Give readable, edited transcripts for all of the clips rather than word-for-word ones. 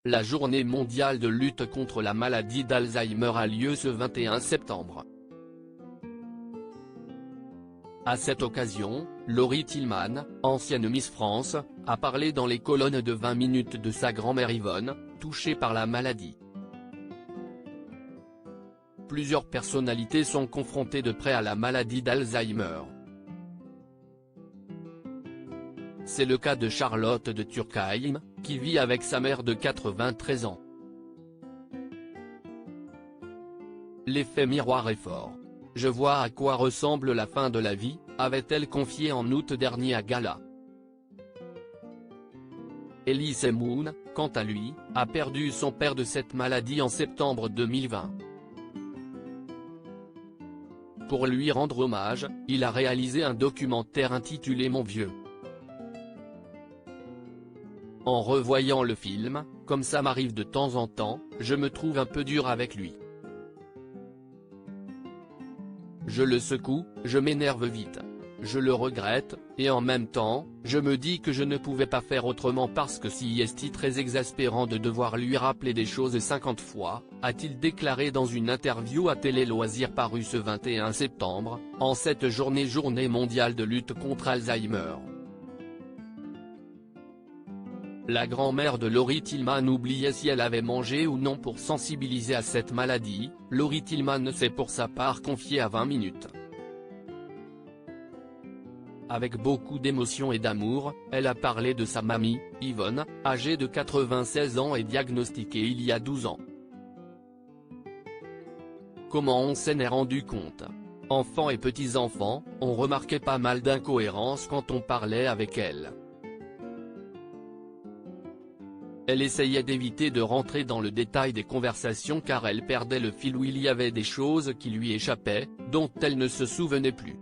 La journée mondiale de lutte contre la maladie d'Alzheimer a lieu ce 21 septembre. À cette occasion, Laurie Tillman, ancienne Miss France, a parlé dans les colonnes de 20 minutes de sa grand-mère Yvonne, touchée par la maladie. Plusieurs personnalités sont confrontées de près à la maladie d'Alzheimer. C'est le cas de Charlotte de Turckheim, qui vit avec sa mère de 93 ans. L'effet miroir est fort. Je vois à quoi ressemble la fin de la vie, avait-elle confié en août dernier à Gala. Elise Moon, quant à lui, a perdu son père de cette maladie en septembre 2020. Pour lui rendre hommage, il a réalisé un documentaire intitulé Mon vieux. En revoyant le film, comme ça m'arrive de temps en temps, je me trouve un peu dur avec lui. Je le secoue, je m'énerve vite. Je le regrette, et en même temps, je me dis que je ne pouvais pas faire autrement parce que si est très exaspérant de devoir lui rappeler des choses 50 fois, a-t-il déclaré dans une interview à Télé Loisirs parue ce 21 septembre, en cette journée mondiale de lutte contre Alzheimer. La grand-mère de Laurie Tillman oubliait si elle avait mangé ou non pour sensibiliser à cette maladie. Laurie Tillman s'est pour sa part confiée à 20 minutes. Avec beaucoup d'émotion et d'amour, elle a parlé de sa mamie, Yvonne, âgée de 96 ans et diagnostiquée il y a 12 ans. Comment on s'en est rendu compte? Enfants et petits-enfants, on remarquait pas mal d'incohérences quand on parlait avec elle. Elle essayait d'éviter de rentrer dans le détail des conversations car elle perdait le fil où il y avait des choses qui lui échappaient, dont elle ne se souvenait plus.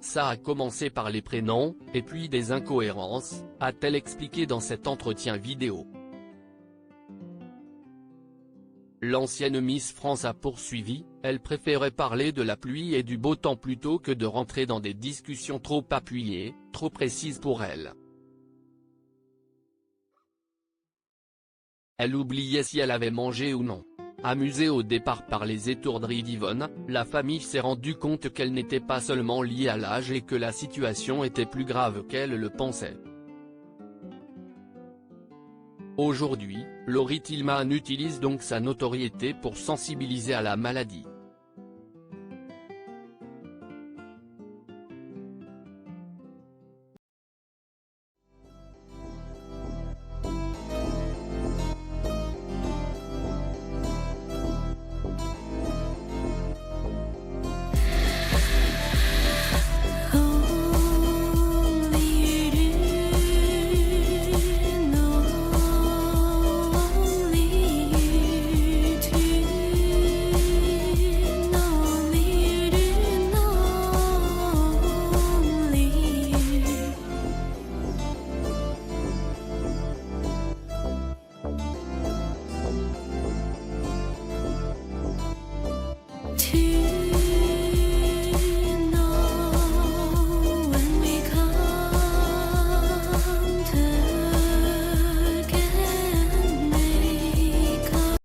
Ça a commencé par les prénoms, et puis des incohérences, a-t-elle expliqué dans cet entretien vidéo. L'ancienne Miss France a poursuivi, elle préférait parler de la pluie et du beau temps plutôt que de rentrer dans des discussions trop appuyées, trop précises pour elle. Elle oubliait si elle avait mangé ou non. Amusée au départ par les étourderies d'Yvonne, la famille s'est rendu compte qu'elle n'était pas seulement liée à l'âge et que la situation était plus grave qu'elle le pensait. Aujourd'hui, Laurie Tillman utilise donc sa notoriété pour sensibiliser à la maladie.